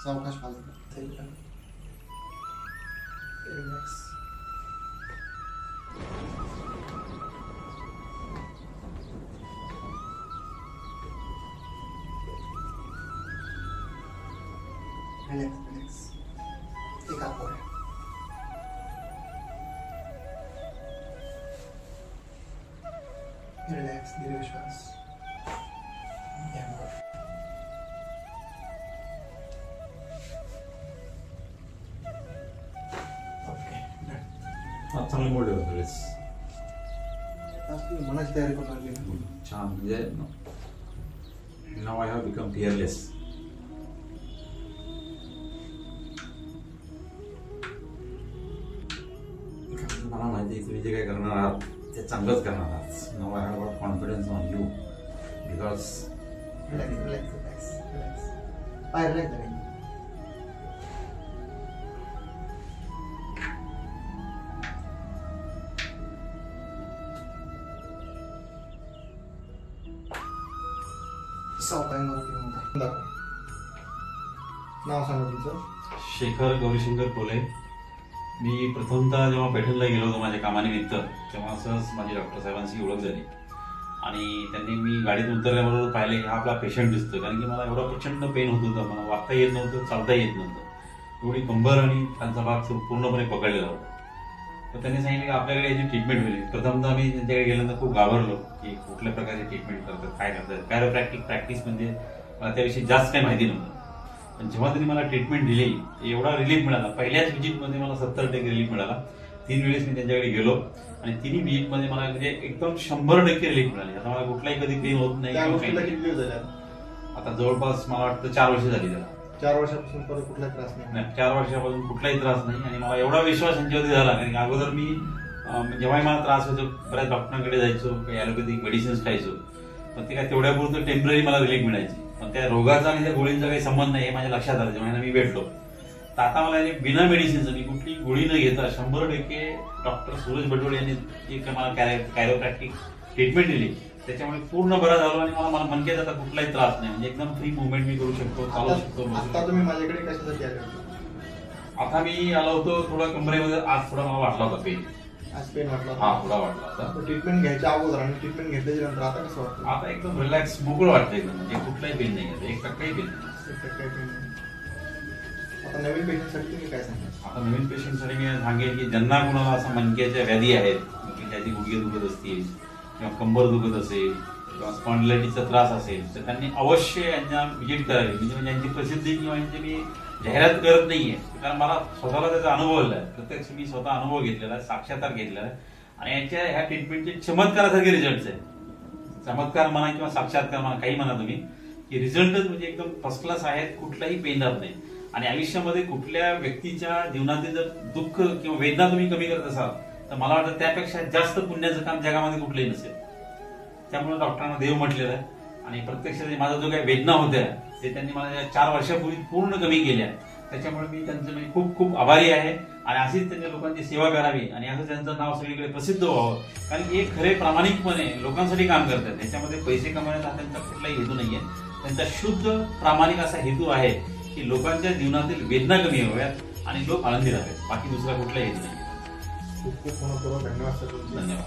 सावकाश पालक relax. Relax. एक हात वर. रिलॅक्स. दीर्घ श्वास. चांगले मोठे होते मनाची तयारी करून लागली. छान. म्हणजे नाव आय हॅव बिकम फिअरलेस. मला माहिती आहे तुम्ही जे काय करणार आहात ते चांगलंच करणार आहात. नाव I have confidence on you because relax. पाय रिलॅक्स. नाव सांगा तुमचं. शेखर गौरीशंकर कोले. मी प्रथमतः जेव्हा पैठणला गेलो होतो माझ्या कामानिमित्त तेव्हा असंच माझी डॉक्टर साहेबांची ओळख झाली आणि त्यांनी मी गाडीत उतरल्याबरोबर पाहिले की हा आपला पेशंट दिसतोय. कारण की मला एवढा प्रचंड पेन होत होता. मला वागता येत नव्हतं, चालता येत नव्हतं. एवढी कंबर आणि त्यांचा भाग पूर्णपणे पकडलेला होता. तर त्यांनी सांगितलं की आपल्याकडे याची ट्रीटमेंट होईल. प्रथमतः मी त्यांच्याकडे गेल्यानंतर खूप घाबरलो की कुठल्या प्रकारची ट्रीटमेंट करतात, काय करतात. कॅरोप्रॅक्टिक प्रॅक्टिस म्हणजे मला त्याविषयी जास्त काही माहिती नव्हतं. पण जेव्हा त्यांनी मला ट्रीटमेंट दिली एवढा रिलीफ मिळाला. पहिल्याच विजिटमध्ये मला 70% रिलीफ मिळाला. 3 वेळेस मी त्यांच्याकडे गेलो आणि 3 विजिटमध्ये मला म्हणजे एकदम 100% रिलीफ मिळाली. आता मला कुठलाही कधी पेन होत नाही. आता जवळपास मला वाटतं 4 वर्ष झाली त्याला. 4 वर्षापासून परत कुठलाही त्रास नाही. 4 वर्षापासून कुठलाही त्रास नाही. आणि मला एवढा विश्वास यांच्यावरती झाला कारण की अगोदर मी जेव्हाही मला त्रास व्हायचो बऱ्याच डॉक्टरांकडे जायचो, काही ॲलोपॅथिक मेडिसिन्स खायचो. पण ते काय तेवढ्यापुरतं टेम्पररी मला रिलीफ मिळायची. पण त्या रोगाचा आणि त्या गोळींचा काही संबंध नाही हे माझ्या लक्षात आलं जेव्हा मी भेटलो. तर आता मला बिना मेडिसिनचं मी कुठली गोळी न घेता 100% डॉक्टर सूरज बटोळे यांनी जी मला कॅरोप्रॅक्टिक ट्रीटमेंट दिली त्याच्यामुळे पूर्ण बरा झालो आणि मला मनकेत आता कुठलाही त्रास नाही. म्हणजे एकदम फ्री मुवमेंट मी करू शकतो, चालू शकतो. आता तुम्ही माझ्याकडे कशासाठी आले? आता मी आलो होतो थोडा कमरेमध्ये आज थोडा मला वाटला होता पेन. आज पेन वाटला? हा, थोडा वाटला होता. ट्रीटमेंट घ्यायच्या अगोदर आणि ट्रीटमेंट घेतल्याच्या नंतर आता कसं वाटतं? आता एकदम रिलॅक्स मोकळं वाटतं एकदम. म्हणजे कुठलाही पेन नाही आहे, 1%ही पेन नाही. आता नवीन पेशंटसाठी तुम्ही काय सांगा? आता नवीन पेशंटसाठी मी सांगेन की ज्यांना कुणाला असं मणक्याच्या व्याधी आहेत की ज्याची गुडघे दुखत असतील किंवा कंबर दुखत असेल किंवा स्पॉन्डिलायटिसचा त्रास असेल तर त्यांनी अवश्य यांना व्हिजिट करावी. म्हणजे यांची प्रसिद्धी किंवा यांची मी जाहिरात करत नाहीये कारण मला स्वतःला त्याचा अनुभव आलाय. प्रत्यक्ष मी स्वतः अनुभव घेतलेला आहे, साक्षात्कार घेतलेला आहे आणि यांच्या ह्या ट्रीटमेंटचे चमत्कारासारखे रिझल्ट आहे. चमत्कार म्हणा किंवा साक्षात्कार म्हणा, काही म्हणा तुम्ही, की रिझल्टच म्हणजे एकदम फर्स्ट क्लास आहेत. कुठलाही पेन राहत नाही. आणि आयुष्यामध्ये कुठल्या व्यक्तीच्या जीवनातील जर दुःख किंवा वेदना तुम्ही कमी करत असाल तर मला वाटतं त्यापेक्षा जास्त पुण्याचं काम जगामध्ये कुठलंही नसेल. त्यामुळे डॉक्टरांना देव म्हटलेलं आहे आणि प्रत्यक्ष माझा जो काही वेदना होत्या ते त्यांनी मला 4 वर्षापूर्वी पूर्ण कमी केल्या. त्याच्यामुळे मी त्यांचं मी खूप खूप आभारी आहे आणि अशीच त्यांनी लोकांची सेवा करावी आणि असं त्यांचं नाव सगळीकडे प्रसिद्ध व्हावं. कारण की हे खरे प्रामाणिकपणे लोकांसाठी काम करतात. त्याच्यामध्ये पैसे कमवण्याचा त्यांचा कुठलाही हेतू नाहीये. त्यांचा शुद्ध प्रामाणिक असा हेतू आहे की लोकांच्या जीवनातील वेदना कमी व्हाव्यात आणि लोक आनंदी राहावेत. बाकी दुसरा कुठलाही हेतू नाही. खूप खूप धन्यवाद. धन्यवाद.